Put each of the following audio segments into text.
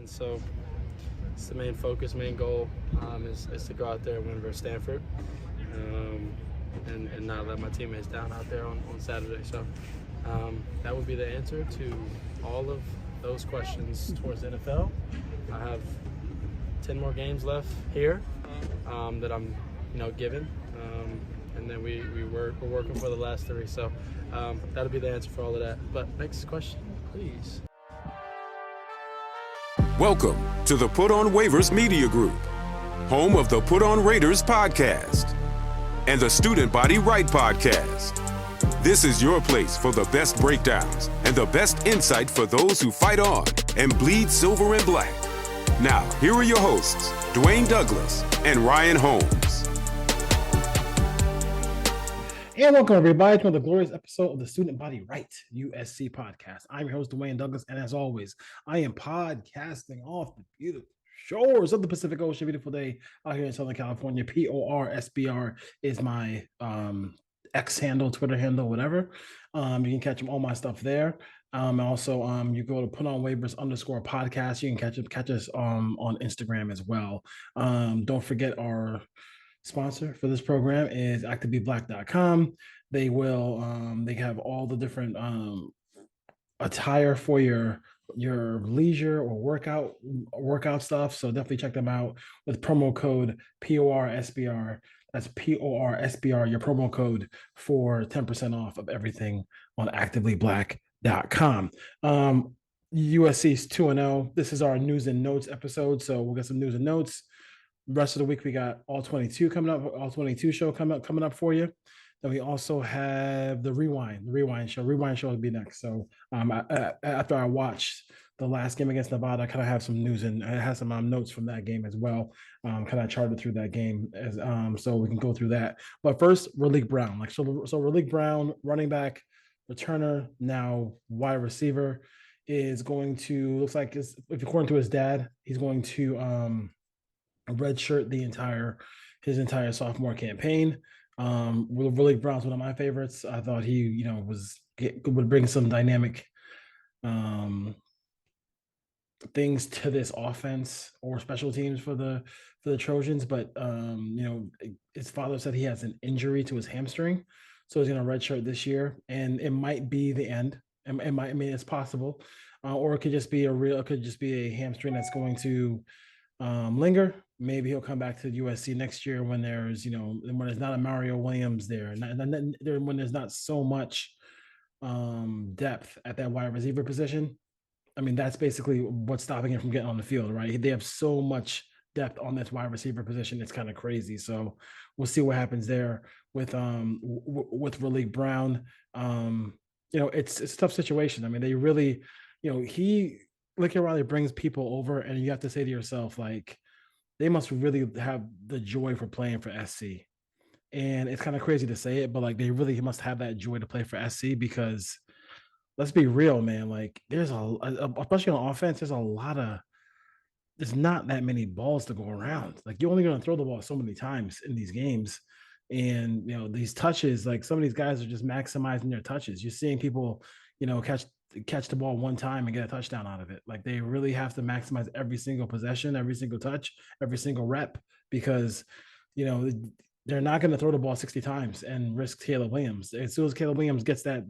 And so it's the main focus, main goal is to go out there and win versus Stanford, um, and not let my teammates down out there on Saturday. So that would be the answer to all of those questions towards the NFL. I have 10 more games left here that I'm, given. And then we're working for the last three. So that'll be the answer for all of that. But next question, please. Welcome to the Put on Waivers Media Group, home of the Put on Raiders podcast and the Student Body Right podcast. This is your place for the best breakdowns and the best insight for those who fight on and bleed silver and black. Now, here are your hosts, Dwayne Douglas and Ryan Holmes. And welcome, everybody, to another glorious episode of the Student Body Right USC podcast. I'm your host, Dwayne Douglas, and as always, I am podcasting off the beautiful shores of the Pacific Ocean. Beautiful day out here in Southern California. PORSBR is my X handle, Twitter handle, whatever. You can catch all my stuff there. Also, you go to Put On Waivers _podcast. You can catch us on Instagram as well. Don't forget our sponsor for this program is activebeblack.com. They have all the different attire for your leisure or workout stuff. So definitely check them out with promo code PORSBR. That's PORSBR, your promo code for 10% off of everything on activebeblack.com. USC's 2-0. This is our news and notes episode. So we'll get some news and notes. The rest of the week we got all 22 coming up, all 22 show coming up for you. Then we also have the rewind show. Rewind show will be next. So after I watched the last game against Nevada, I kind of have some news and I have some notes from that game as well. Kind of charted through that game as so we can go through that. But first, Raleek Brown. So Raleek Brown, running back, returner, now wide receiver, is going to, looks like, if according to his dad, he's going to redshirt his entire sophomore campaign. Raleek Brown's one of my favorites. I thought he, would bring some dynamic things to this offense or special teams for the Trojans. But his father said he has an injury to his hamstring, so he's going to redshirt this year, and it might be the end. It's possible, or it could just be a hamstring that's going to linger. Maybe he'll come back to USC next year when there's not a Mario Williams there, and when there's not so much depth at that wide receiver position. I mean, that's basically what's stopping him from getting on the field, right? They have so much depth on this wide receiver position; it's kind of crazy. So we'll see what happens there with Raleek Brown. It's a tough situation. I mean, they really, Lincoln Riley brings people over, and you have to say to yourself, like, they must really have the joy for playing for SC. And it's kind of crazy to say it, but like, they really must have that joy to play for SC because let's be real, man. Like, there's especially on offense, there's not that many balls to go around. Like, you're only going to throw the ball so many times in these games. And, these touches, like some of these guys are just maximizing their touches. You're seeing people, catch the ball one time and get a touchdown out of it. Like, they really have to maximize every single possession, every single touch, every single rep, because, they're not going to throw the ball 60 times and risk Caleb Williams. As soon as Caleb Williams gets that,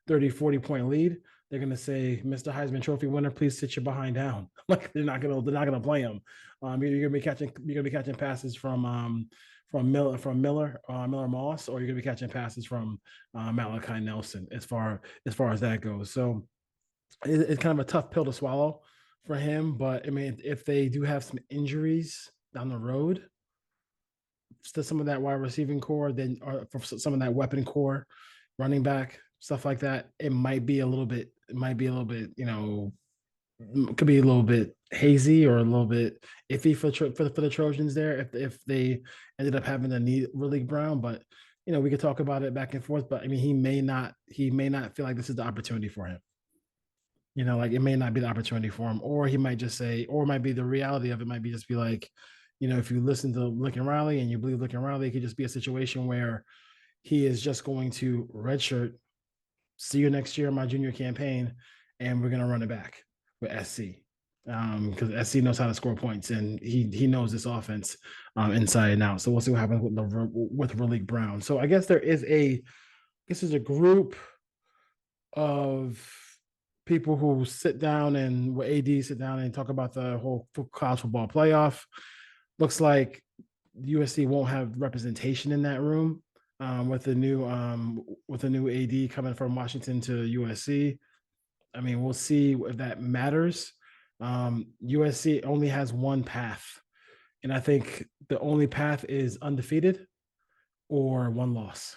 30, 40 point lead, they're going to say, Mr. Heisman Trophy winner, please sit your behind down. Like, they're not going to play him. You're going to be catching passes from Miller Moss, or you're going to be catching passes from Malachi Nelson as far as that goes. So it's kind of a tough pill to swallow for him. But I mean, if they do have some injuries down the road to some of that wide receiving core, then or for some of that weapon core, running back, stuff like that, it might be a little bit, could be a little bit hazy or a little bit iffy for the Trojans there if they ended up having to need Raleek Brown. But we could talk about it back and forth. But I mean, he may not feel like this is the opportunity for him. Like, it may not be the opportunity for him, or he might just say, or it might be the reality of it might be just be like, if you listen to Lincoln Riley and you believe Lincoln Riley, it could just be a situation where he is just going to redshirt, see you next year in my junior campaign, and we're going to run it back with SC. because SC knows how to score points, and he knows this offense inside and out. So we'll see what happens with Raleek Brown. So I guess there's a group of people who sit down and with AD sit down and talk about the whole college football playoff. Looks like USC won't have representation in that room with the new AD coming from Washington to USC. I mean, we'll see if that matters. USC only has one path, and I think the only path is undefeated or one loss.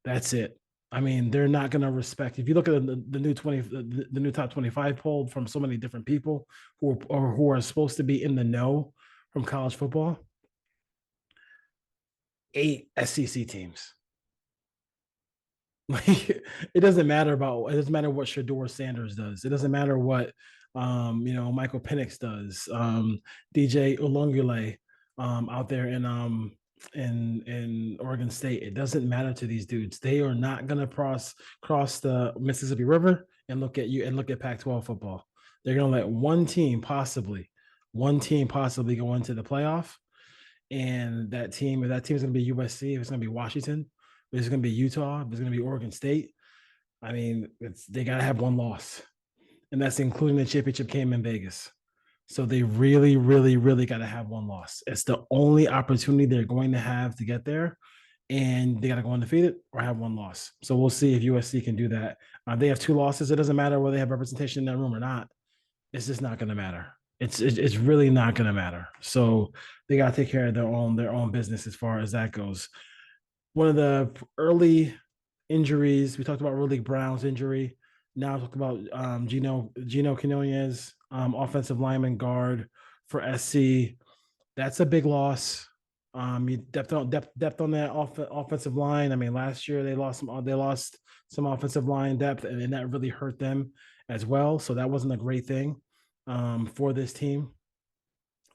That's it. I mean, they're not going to respect. If you look at the new top 25 poll from so many different people who are supposed to be in the know from college football, 8 SEC teams. Like it doesn't matter what Shedeur Sanders does. It doesn't matter what Michael Penix does. DJ Ulongule out there in Oregon State. It doesn't matter to these dudes. They are not gonna cross the Mississippi River and look at you and look at Pac-12 football. They're gonna let one team possibly go into the playoff. And if that team is going to be USC, if it's going to be Washington, if it's going to be Utah, if it's going to be Oregon State, I mean, they got to have one loss. And that's including the championship game in Vegas. So they really, really, really got to have one loss. It's the only opportunity they're going to have to get there. And they got to go undefeated or have one loss. So we'll see if USC can do that. They have 2 losses. It doesn't matter whether they have representation in that room or not. It's just not going to matter. It's really not going to matter. So they got to take care of their own business as far as that goes. One of the early injuries, we talked about Raleek Brown's injury. Now talk about Gino Quinones, offensive lineman guard for SC. That's a big loss. Depth on that offensive line. I mean, last year they lost some offensive line depth, and that really hurt them as well. So that wasn't a great thing for this team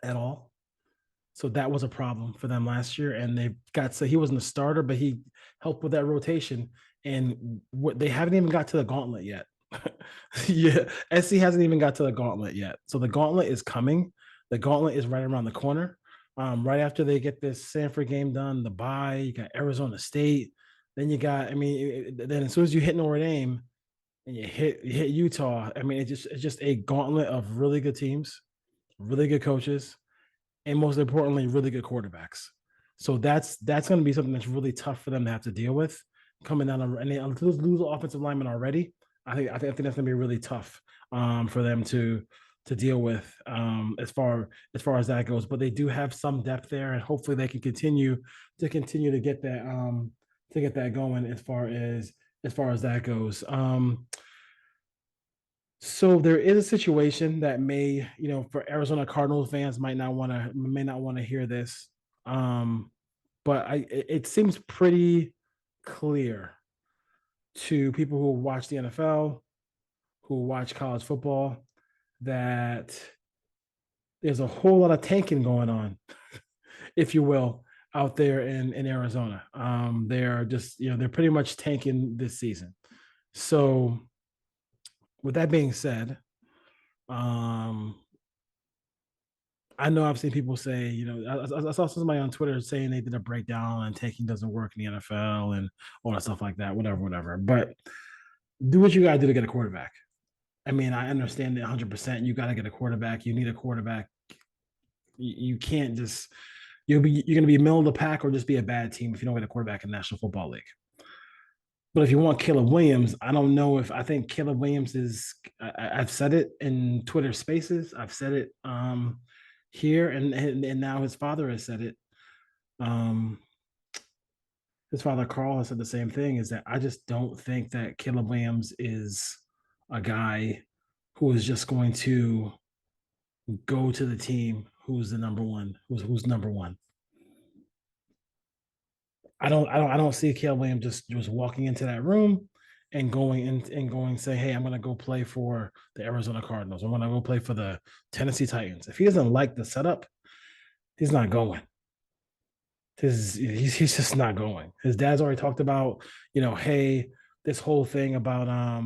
at all. So that was a problem for them last year. And he wasn't a starter, but he helped with that rotation. And they haven't even got to the gauntlet yet. Yeah, SC hasn't even got to the gauntlet yet. So the gauntlet is coming. The gauntlet is right around the corner. Right after they get this Stanford game done, the bye, you got Arizona State. Then you got, then as soon as you hit Notre Dame, and you hit Utah. I mean, it's just a gauntlet of really good teams, really good coaches, and most importantly, really good quarterbacks. So that's going to be something that's really tough for them to have to deal with coming down. And they lose offensive linemen already. I think that's going to be really tough for them to deal with as far as that goes. But they do have some depth there, and hopefully they can continue to get that going as far as that goes. So there is a situation that may, for Arizona Cardinals fans may not want to hear this. But it seems pretty clear to people who watch the NFL, who watch college football, that there's a whole lot of tanking going on, if you will, out there in Arizona. They're just, they're pretty much tanking this season. So with that being said, I know I've seen people say, I saw somebody on Twitter saying they did a breakdown and tanking doesn't work in the NFL and all that stuff like that, whatever. But do what you got to do to get a quarterback. I mean, I understand it 100%. You got to get a quarterback. You need a quarterback. You can't just, you're going to be middle of the pack or just be a bad team if you don't get a quarterback in the National Football League. But if you want Caleb Williams, I don't know if I think Caleb Williams is, I've said it in Twitter Spaces. I've said it here, and now his father has said it. His father, Carl, has said the same thing, is that I just don't think that Caleb Williams is a guy who is just going to go to the team who's the number one, who's number one. I don't see Caleb Williams just walking into that room and going say, hey, I'm going to go play for the Arizona Cardinals. I'm going to go play for the Tennessee Titans. If he doesn't like the setup, he's not going. He's just not going. His dad's already talked about, hey, this whole thing about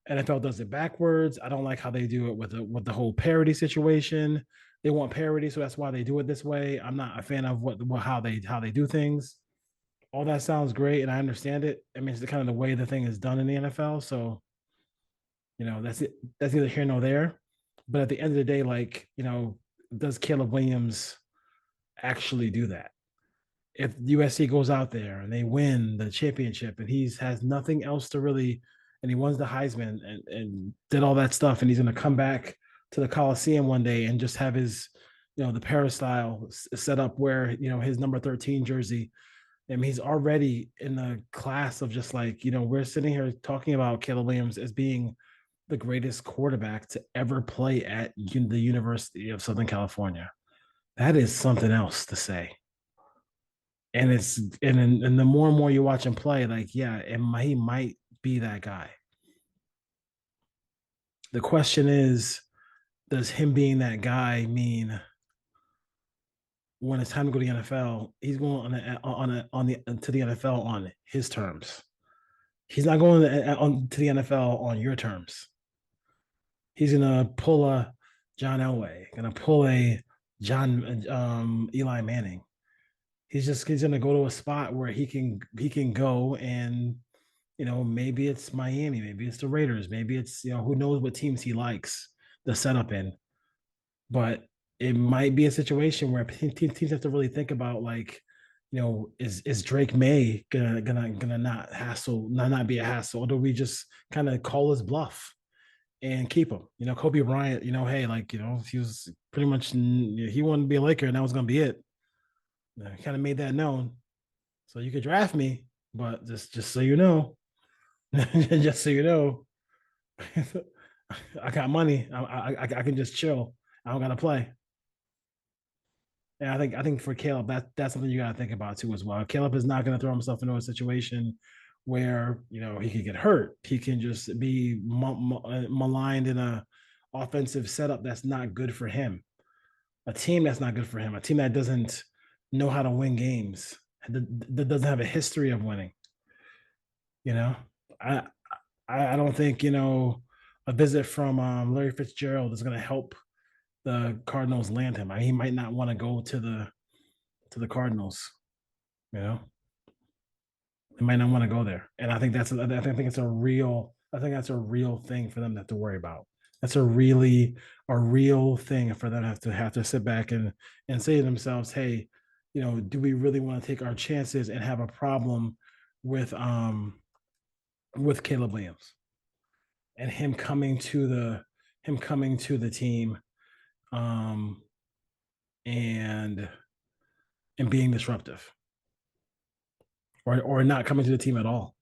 NFL does it backwards. I don't like how they do it with the whole parody situation. They want parody, so that's why they do it this way. I'm not a fan of how they do things. All that sounds great, and I understand it. I mean, it's the kind of the way the thing is done in the NFL. So, that's it. That's neither here nor there. But at the end of the day, like, does Caleb Williams actually do that? If USC goes out there and they win the championship and he has nothing else to really, and he wins the Heisman and did all that stuff, and he's going to come back to the Coliseum one day and just have his, the peristyle set up where, his number 13 jersey. I mean, he's already in the class of just like, we're sitting here talking about Caleb Williams as being the greatest quarterback to ever play at the University of Southern California. That is something else to say. And and the more and more you watch him play, like, yeah, he might be that guy. The question is, does him being that guy mean when it's time to go to the NFL, he's going to the NFL on his terms? He's not going to the NFL on your terms. He's gonna pull a John Elway, gonna pull a Eli Manning. He's gonna go to a spot where he can go and, maybe it's Miami, maybe it's the Raiders, maybe it's, who knows what teams he likes the setup in. But it might be a situation where teams have to really think about, like, is Drake May gonna not be a hassle, or do we just kind of call his bluff and keep him? Kobe Bryant, hey, like, he was pretty much, he wanted to be a Laker and that was gonna be it. Kind of made that known. So you could draft me, but just so you know, just so you know, I got money. I can just chill. I don't gotta play. And I think for Caleb, that's something you gotta think about too as well. Caleb is not gonna throw himself into a situation where he could get hurt. He can just be maligned in a offensive setup that's not good for him. A team that's not good for him. A team that doesn't know how to win games, that doesn't have a history of winning. I don't think a visit from Larry Fitzgerald is going to help the Cardinals land him. He might not want to go to the Cardinals. He might not want to go there, and I think that's a real thing for them to have to worry about. That's a real thing for them to have to sit back and say to themselves, hey, do we really want to take our chances and have a problem with Caleb Williams and him coming to the team and being disruptive, or not coming to the team at all?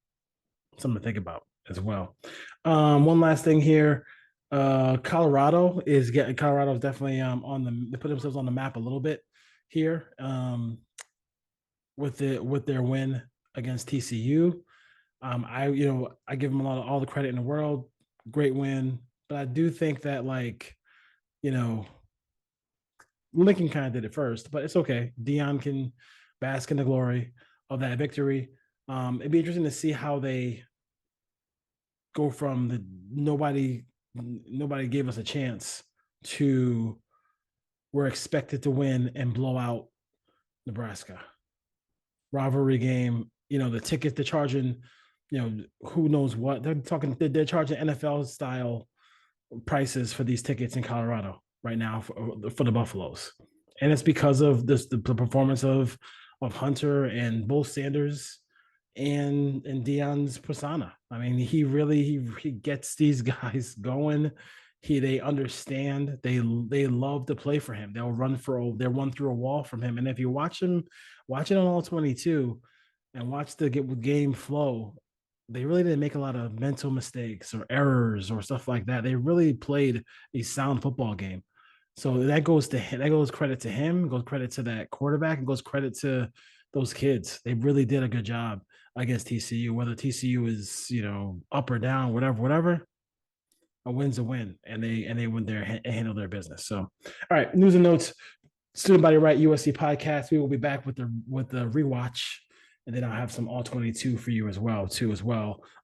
Something to think about as well. One last thing here. Colorado is definitely they put themselves on the map a little bit here with their win against TCU. I give them all the credit in the world. Great win, but I do think that, like, Lincoln kind of did it first, but it's okay. Deion can bask in the glory of that victory. It'd be interesting to see how they go from the nobody gave us a chance to we're expected to win and blow out Nebraska. Rivalry game, the tickets they're charging, who knows what. They're charging NFL style prices for these tickets in Colorado right now for the Buffaloes. And it's because of the performance of Hunter and Bo Sanders and Deion's persona. I mean, he gets these guys going. They understand. They love to play for him. They'll run through a wall from him. And if you watch it on all 22 and watch the game flow, they really didn't make a lot of mental mistakes or errors or stuff like that. They really played a sound football game. So that goes credit to him, goes credit to that quarterback, and goes credit to those kids. They really did a good job against TCU. Whether TCU is, up or down, whatever, a win's a win, and they went there and handled their business. So, all right, news and notes. Student Body Right USC podcast. We will be back with the rewatch and then I'll have some all 22 for you as well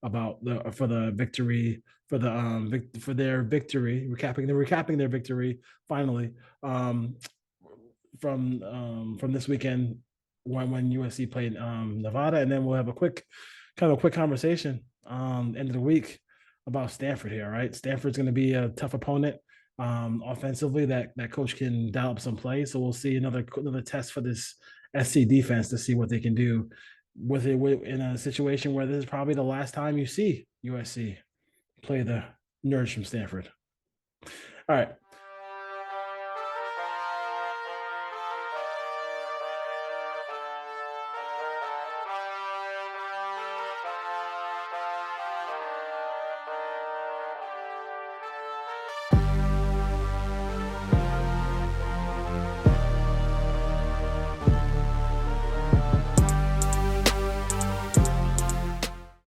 about for the victory for the for their victory, recapping their victory finally from this weekend when USC played Nevada, and then we'll have a quick conversation end of the week about Stanford here. Right, Stanford's going to be a tough opponent offensively. That coach can dial up some plays, so we'll see another test for this SC defense to see what they can do with it in a situation where this is probably the last time you see USC play the nerds from Stanford. All right.